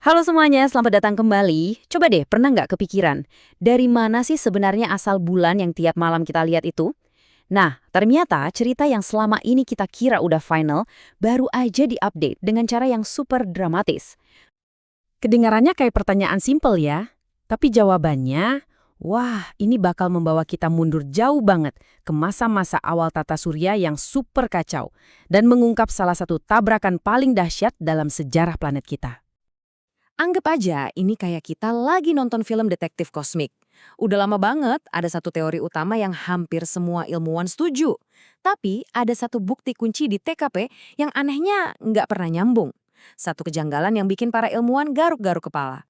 Halo semuanya, selamat datang kembali. Coba deh, pernah nggak kepikiran, dari mana sih sebenarnya asal bulan yang tiap malam kita lihat itu? Nah, ternyata cerita yang selama ini kita kira udah final, baru aja diupdate dengan cara yang super dramatis. Kedengarannya kayak pertanyaan simpel ya, tapi jawabannya, wah ini bakal membawa kita mundur jauh banget ke masa-masa awal tata surya yang super kacau dan mengungkap salah satu tabrakan paling dahsyat dalam sejarah planet kita. Anggap aja ini kayak kita lagi nonton film detektif kosmik. Udah lama banget ada satu teori utama yang hampir semua ilmuwan setuju. Tapi ada satu bukti kunci di TKP yang anehnya nggak pernah nyambung. Satu kejanggalan yang bikin para ilmuwan garuk-garuk kepala.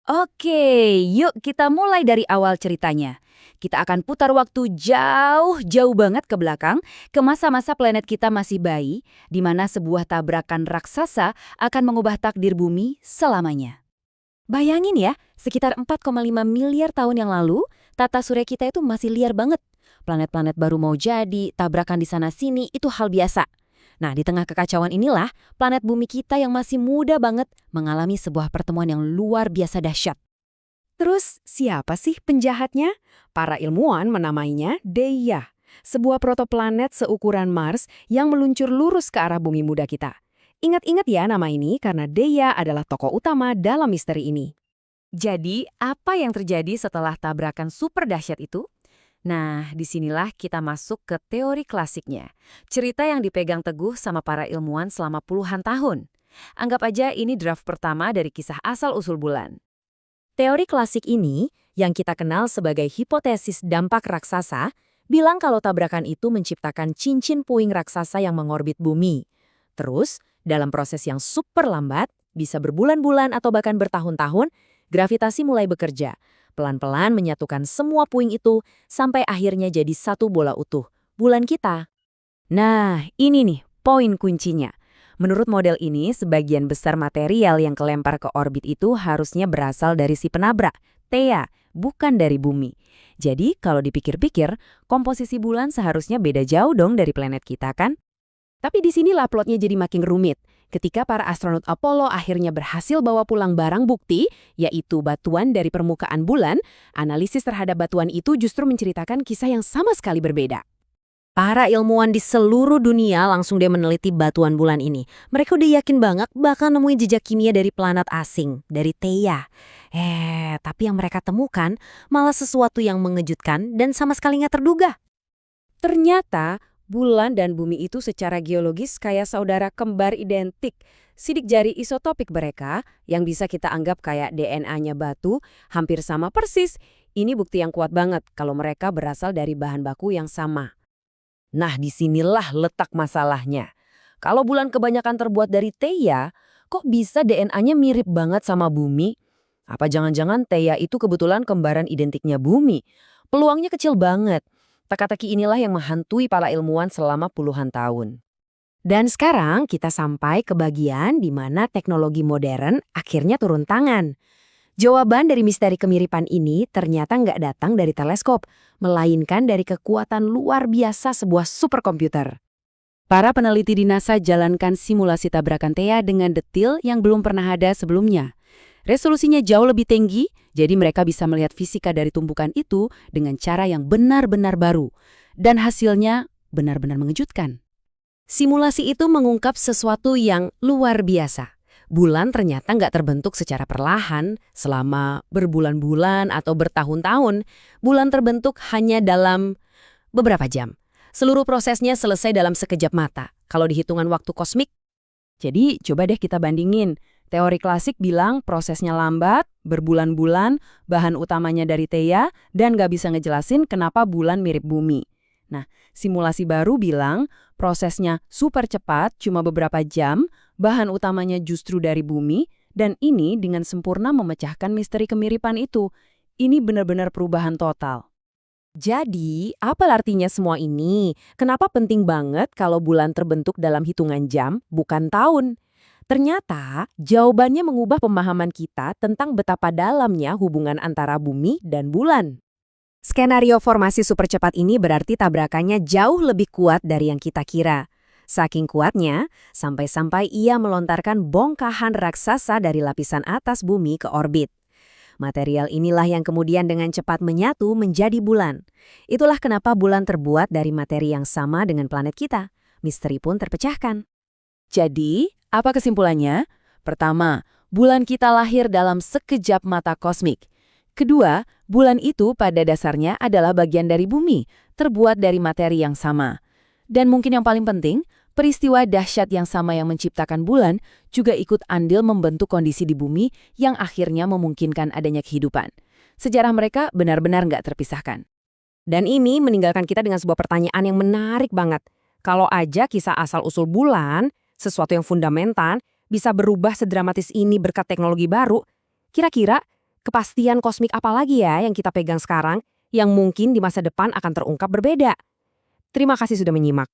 Oke, yuk kita mulai dari awal ceritanya. Kita akan putar waktu jauh-jauh banget ke belakang, ke masa-masa planet kita masih bayi, di mana sebuah tabrakan raksasa akan mengubah takdir bumi selamanya. Bayangin ya, sekitar 4,5 miliar tahun yang lalu, tata surya kita itu masih liar banget. Planet-planet baru mau jadi, tabrakan di sana-sini itu hal biasa. Nah, di tengah kekacauan inilah, planet bumi kita yang masih muda banget mengalami sebuah pertemuan yang luar biasa dahsyat. Terus, siapa sih penjahatnya? Para ilmuwan menamainya Deia, sebuah protoplanet seukuran Mars yang meluncur lurus ke arah bumi muda kita. Ingat-ingat ya nama ini karena Deia adalah tokoh utama dalam misteri ini. Jadi, apa yang terjadi setelah tabrakan super dahsyat itu? Nah, disinilah kita masuk ke teori klasiknya. Cerita yang dipegang teguh sama para ilmuwan selama puluhan tahun. Anggap aja ini draft pertama dari kisah asal-usul bulan. Teori klasik ini, yang kita kenal sebagai hipotesis dampak raksasa, bilang kalau tabrakan itu menciptakan cincin puing raksasa yang mengorbit bumi. Terus, dalam proses yang super lambat, bisa berbulan-bulan atau bahkan bertahun-tahun, gravitasi mulai bekerja. Pelan-pelan menyatukan semua puing itu sampai akhirnya jadi satu bola utuh, bulan kita. Nah, ini nih poin kuncinya. Menurut model ini, sebagian besar material yang kelempar ke orbit itu harusnya berasal dari si penabrak, Theia, bukan dari bumi. Jadi, kalau dipikir-pikir, komposisi bulan seharusnya beda jauh dong dari planet kita kan? Tapi disinilah plotnya jadi makin rumit. Ketika para astronot Apollo akhirnya berhasil bawa pulang barang bukti, yaitu batuan dari permukaan bulan, analisis terhadap batuan itu justru menceritakan kisah yang sama sekali berbeda. Para ilmuwan di seluruh dunia langsung deh meneliti batuan bulan ini. Mereka udah yakin banget bakal nemuin jejak kimia dari planet asing, dari Theia. Tapi yang mereka temukan malah sesuatu yang mengejutkan dan sama sekali nggak terduga. Ternyata, bulan dan bumi itu secara geologis kayak saudara kembar identik. Sidik jari isotopik mereka, yang bisa kita anggap kayak DNA-nya batu, hampir sama persis. Ini bukti yang kuat banget kalau mereka berasal dari bahan baku yang sama. Nah, disinilah letak masalahnya. Kalau bulan kebanyakan terbuat dari Theia, kok bisa DNA-nya mirip banget sama bumi? Apa jangan-jangan Theia itu kebetulan kembaran identiknya bumi? Peluangnya kecil banget. Teka-teki inilah yang menghantui para ilmuwan selama puluhan tahun. Dan sekarang kita sampai ke bagian di mana teknologi modern akhirnya turun tangan. Jawaban dari misteri kemiripan ini ternyata nggak datang dari teleskop, melainkan dari kekuatan luar biasa sebuah superkomputer. Para peneliti di NASA jalankan simulasi tabrakan Theia dengan detil yang belum pernah ada sebelumnya. Resolusinya jauh lebih tinggi, jadi mereka bisa melihat fisika dari tumpukan itu dengan cara yang benar-benar baru. Dan hasilnya benar-benar mengejutkan. Simulasi itu mengungkap sesuatu yang luar biasa. Bulan ternyata nggak terbentuk secara perlahan selama berbulan-bulan atau bertahun-tahun. Bulan terbentuk hanya dalam beberapa jam. Seluruh prosesnya selesai dalam sekejap mata. Kalau di hitungan waktu kosmik. Jadi coba deh kita bandingin. Teori klasik bilang prosesnya lambat, berbulan-bulan, bahan utamanya dari Theia, dan nggak bisa ngejelasin kenapa bulan mirip bumi. Nah, simulasi baru bilang prosesnya super cepat, cuma beberapa jam, bahan utamanya justru dari bumi, dan ini dengan sempurna memecahkan misteri kemiripan itu. Ini benar-benar perubahan total. Jadi, apa artinya semua ini? Kenapa penting banget kalau bulan terbentuk dalam hitungan jam, bukan tahun? Ternyata, jawabannya mengubah pemahaman kita tentang betapa dalamnya hubungan antara bumi dan bulan. Skenario formasi super cepat ini berarti tabrakannya jauh lebih kuat dari yang kita kira. Saking kuatnya, sampai-sampai ia melontarkan bongkahan raksasa dari lapisan atas bumi ke orbit. Material inilah yang kemudian dengan cepat menyatu menjadi bulan. Itulah kenapa bulan terbuat dari materi yang sama dengan planet kita. Misteri pun terpecahkan. Jadi, apa kesimpulannya? Pertama, bulan kita lahir dalam sekejap mata kosmik. Kedua, bulan itu pada dasarnya adalah bagian dari bumi, terbuat dari materi yang sama. Dan mungkin yang paling penting, peristiwa dahsyat yang sama yang menciptakan bulan juga ikut andil membentuk kondisi di bumi yang akhirnya memungkinkan adanya kehidupan. Sejarah mereka benar-benar nggak terpisahkan. Dan ini meninggalkan kita dengan sebuah pertanyaan yang menarik banget. Kalau aja kisah asal-usul bulan, sesuatu yang fundamental, bisa berubah sedramatis ini berkat teknologi baru, kira-kira kepastian kosmik apa lagi ya yang kita pegang sekarang yang mungkin di masa depan akan terungkap berbeda? Terima kasih sudah menyimak.